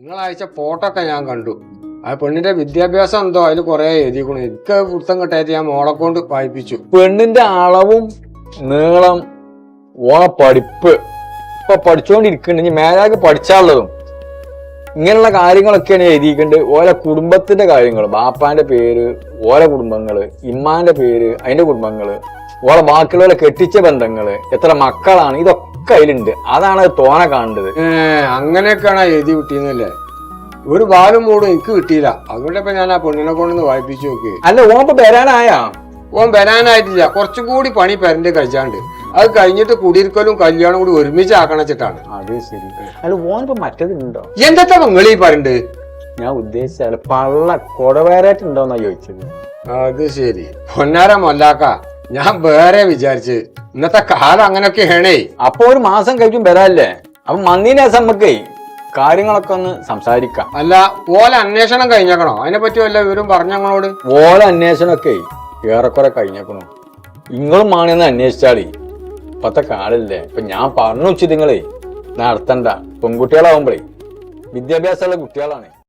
നിങ്ങൾ അയച്ച ഫോട്ടോ ഒക്കെ ഞാൻ കണ്ടു. ആ പെണ്ണിന്റെ വിദ്യാഭ്യാസം എന്തോ അതിൽ കുറെ എഴുതിക്കണു. എനിക്ക് വൃത്തം കിട്ടായിട്ട് ഞാൻ മോളെ കൊണ്ട് വായിപ്പിച്ചു. പെണ്ണിന്റെ അളവും നീളം ഓളെ പഠിപ്പ് ഇപ്പൊ പഠിച്ചുകൊണ്ടിരിക്കുന്നുണ്ട്. മേലാക്ക് പഠിച്ചാലുള്ളതും ഇങ്ങനെയുള്ള കാര്യങ്ങളൊക്കെയാണ് എഴുതിയിട്ടുണ്ട്. ഓരോ കുടുംബത്തിന്റെ കാര്യങ്ങൾ, ബാപ്പാന്റെ പേര്, ഓരോ കുടുംബങ്ങള്, ഇമ്മാന്റെ പേര്, അതിന്റെ കുടുംബങ്ങള്, ഓളെ ബാക്കിയുള്ളവരെ കെട്ടിച്ച ബന്ധങ്ങള്, എത്ര മക്കളാണ്, ഇതൊക്കെ അതിലുണ്ട്. അതാണ് തോനെ കാണേണ്ടത്. അങ്ങനെയൊക്കെയാണ് എഴുതി കിട്ടിയെന്നല്ലേ. ഒരു ബാലും മൂടും എനിക്ക് കിട്ടിയില്ല. അതുകൊണ്ടിപ്പോ ഞാൻ ആ പെണ്ണിനെ കൊണ്ടൊന്ന് വായിപ്പിച്ചു നോക്കി. അല്ല ഓനിപ്പോ വരാനായാ? ഓൻ വരാനായിട്ടില്ല. കുറച്ചും കൂടി പണി പെരന്റെ കഴിച്ചാണ്ട് അത് കഴിഞ്ഞിട്ട് കുടിയിരിക്കലും കല്യാണം കൂടി ഒരുമിച്ച് ആക്കണച്ചിട്ടാണ്. അത് ശരി. അല്ല ഓനിപ്പോ മറ്റേതുണ്ടോ? എന്തൊക്കെ നിങ്ങളീ പറയണ്ട്? ഞാൻ ഉദ്ദേശിച്ചാല് പള്ള കൊടവേറായിട്ടുണ്ടോന്നാ ചോദിച്ചത്. അത് ശരി. പൊന്നാര മൊല്ലാക്ക, ഞാൻ വേറെ വിചാരിച്ച്. ഇന്നത്തെ കാലം അങ്ങനെയൊക്കെയാണേ. അപ്പൊ ഒരു മാസം കഴിച്ചും വരാല്ലേ? അപ്പൊ മന്ദിനെ നമ്മക്കേ കാര്യങ്ങളൊക്കെ ഒന്ന് സംസാരിക്കാം. അല്ല, ഓല അന്വേഷണം കഴിഞ്ഞേക്കണോ? അതിനെ പറ്റി വല്ല വിവരം പറഞ്ഞ ഞങ്ങളോട്? ഓല അന്വേഷണമൊക്കെ ഏറെക്കുറെ കഴിഞ്ഞേക്കണു. നിങ്ങളും മാണെന്ന് അന്വേഷിച്ചാളി. ഇപ്പത്തെ കാലല്ലേ. ഇപ്പൊ ഞാൻ പറഞ്ഞു വെച്ചു നിങ്ങളെ നടത്തണ്ട. പെൺകുട്ടികളാവുമ്പോഴേ വിദ്യാഭ്യാസമുള്ള കുട്ടികളാണ്.